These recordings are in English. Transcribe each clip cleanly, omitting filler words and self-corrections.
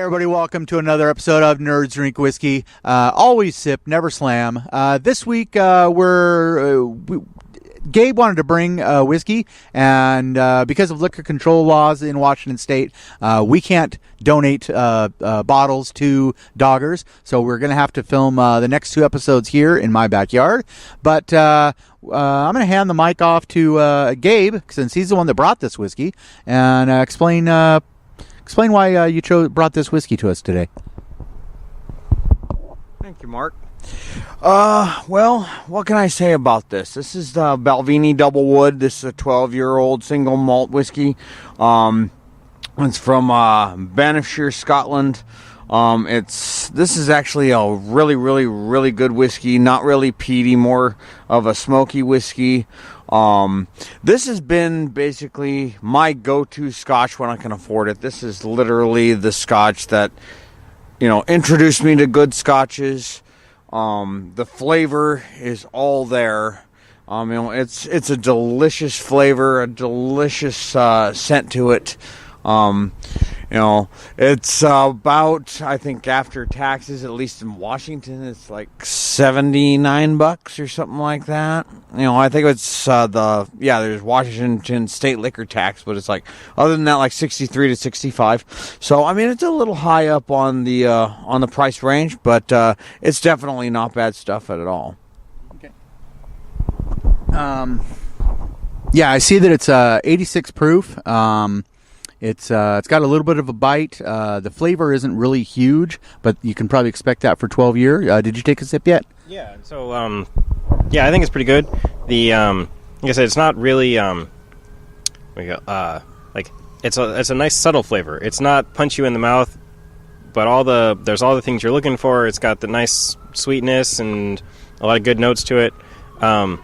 everybody, welcome to another episode of Nerds Drink Whiskey. Always sip, never slam. This week, Gabe wanted to bring whiskey, and because of liquor control laws in Washington State, we can't donate bottles to doggers, so we're going to have to film the next two episodes here in my backyard. But I'm going to hand the mic off to Gabe, since he's the one that brought this whiskey, and explain why you brought this whiskey to us today. Thank you, Mark. Well, what can I say about this? This is the Balvenie DoubleWood. This is a 12-year-old single malt whiskey. It's from Banffshire, Scotland. This is actually a really good whiskey. Not really peaty, more of a smoky whiskey. This has been basically my go-to scotch when I can afford it. This is literally the scotch that, introduced me to good scotches. The flavor is all there. It's a delicious flavor, a delicious scent to it. It's about, I think after taxes, at least in Washington, it's like $79 or something like that. I think it's there's Washington state liquor tax, but it's like, other than that, like 63 to 65. So, it's a little high up on the price range, but it's definitely not bad stuff at all. Okay. I see that it's 86 proof. It's got a little bit of a bite. The flavor isn't really huge, but you can probably expect that for 12 year. Did you take a sip yet? Yeah. So I think it's pretty good. The like I said, it's not really it's a nice subtle flavor. It's not punch you in the mouth, but there's all the things you're looking for. It's got the nice sweetness and a lot of good notes to it. I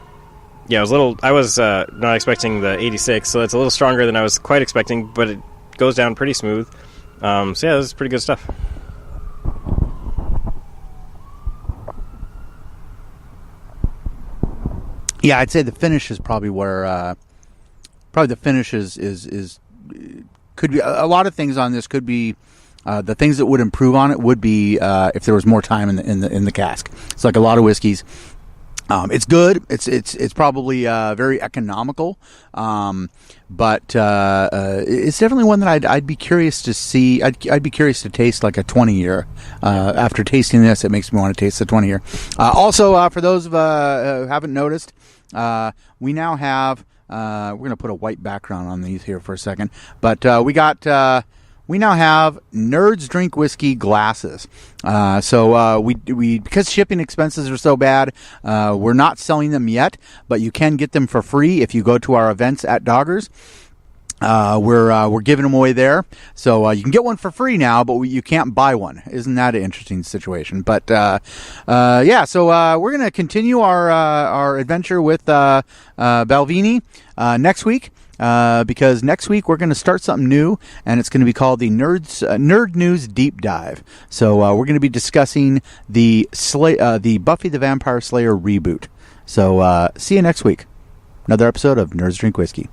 was not expecting the 86, so it's a little stronger than I was quite expecting, but it goes down pretty smooth. This is pretty good stuff. Yeah, I'd say the finish is probably where, the finish is could be, a lot of things on this could be, the things that would improve on it would be, if there was more time in the cask. It's like a lot of whiskeys. It's good. It's probably very economical, but it's definitely one that I'd be curious to see. I'd be curious to taste like a 20-year. After tasting this, it makes me want to taste the 20-year. Also, for those who haven't noticed, we now have. We're going to put a white background on these here for a second, but we now have Nerds Drink Whiskey glasses. So we because shipping expenses are so bad, we're not selling them yet, but you can get them for free if you go to our events at Doggers. We're giving them away there, so you can get one for free now, but you can't buy one. Isn't that an interesting situation? But so we're gonna continue our adventure with Balvenie next week. Because next week we're going to start something new, and it's going to be called the Nerd News Deep Dive. So we're going to be discussing the Buffy the Vampire Slayer reboot. So see you next week. Another episode of Nerds Drink Whiskey.